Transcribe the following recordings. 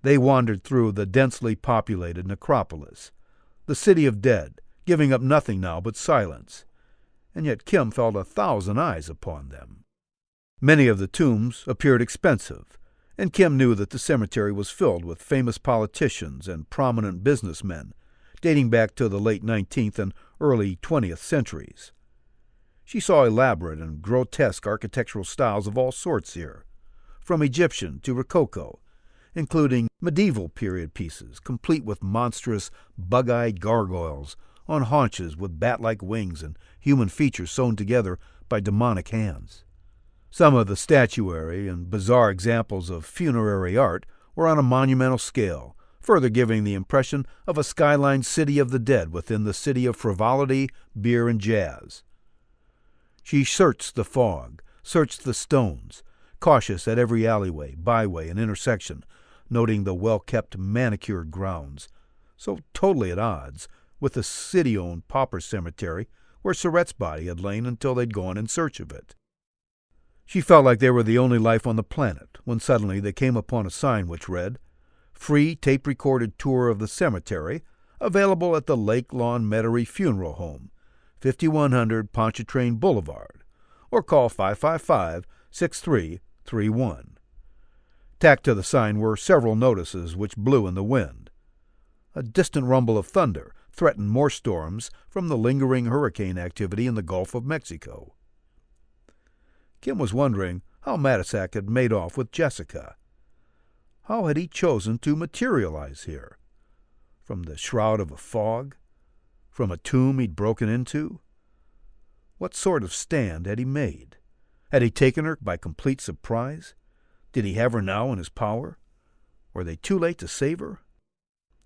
They wandered through the densely populated necropolis, the city of dead, giving up nothing now but silence, and yet Kim felt 1,000 eyes upon them. Many of the tombs appeared expensive, and Kim knew that the cemetery was filled with famous politicians and prominent businessmen, dating back to the late 19th and early 20th centuries. She saw elaborate and grotesque architectural styles of all sorts here, from Egyptian to Rococo, including medieval period pieces, complete with monstrous, bug-eyed gargoyles on haunches with bat-like wings and human features sewn together by demonic hands. Some of the statuary and bizarre examples of funerary art were on a monumental scale, further giving the impression of a skyline city of the dead within the city of frivolity, beer, and jazz. She searched the fog, searched the stones, cautious at every alleyway, byway, and intersection, noting the well-kept, manicured grounds, so totally at odds with the city-owned pauper cemetery where Surrette's body had lain until they'd gone in search of it. She felt like they were the only life on the planet when suddenly they came upon a sign which read, "Free tape-recorded tour of the cemetery, available at the Lake Lawn Metairie Funeral Home, 5100 Pontchartrain Boulevard, or call 555-6331. Tacked to the sign were several notices which blew in the wind. A distant rumble of thunder threatened more storms from the lingering hurricane activity in the Gulf of Mexico. Kim was wondering how Matisak had made off with Jessica. How had he chosen to materialize here? From the shroud of a fog? From a tomb he'd broken into? What sort of stand had he made? Had he taken her by complete surprise? Did he have her now in his power? Were they too late to save her?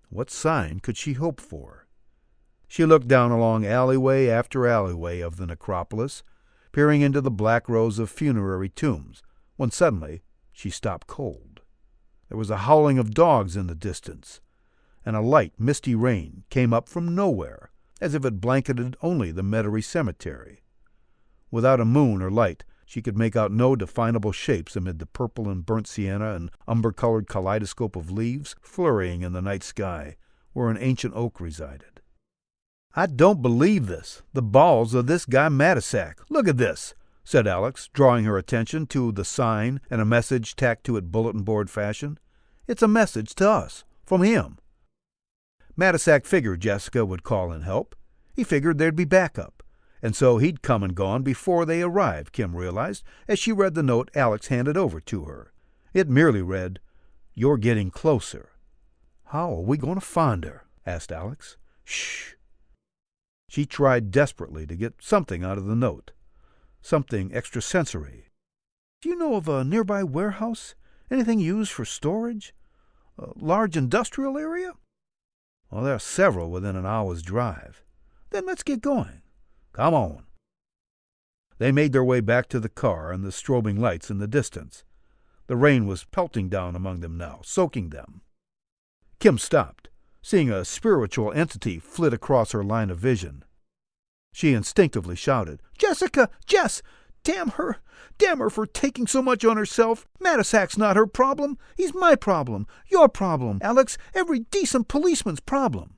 What sign could she hope for? She looked down along alleyway after alleyway of the necropolis, peering into the black rows of funerary tombs, when suddenly she stopped cold. There was a howling of dogs in the distance, and a light, misty rain came up from nowhere, as if it blanketed only the Metairie cemetery. Without a moon or light, she could make out no definable shapes amid the purple and burnt sienna and umber-colored kaleidoscope of leaves flurrying in the night sky, where an ancient oak resided. "I don't believe this. The balls of this guy Matisak. Look at this," said Alex, drawing her attention to the sign and a message tacked to it bulletin board fashion. "It's a message to us, from him." Matisak figured Jessica would call in help. He figured there'd be backup. And so he'd come and gone before they arrived, Kim realized, as she read the note Alex handed over to her. It merely read, "You're getting closer." "How are we going to find her?" asked Alex. "Shh." She tried desperately to get something out of the note, something extrasensory. "Do you know of a nearby warehouse? Anything used for storage? A large industrial area?" "Well, there are several within an hour's drive." "Then let's get going." "Come on." They made their way back to the car and the strobing lights in the distance. The rain was pelting down among them now, soaking them. Kim stopped, seeing a spiritual entity flit across her line of vision. She instinctively shouted, "Jessica! Jess! Damn her! Damn her for taking so much on herself! Matisak's not her problem. He's my problem. Your problem, Alex. Every decent policeman's problem."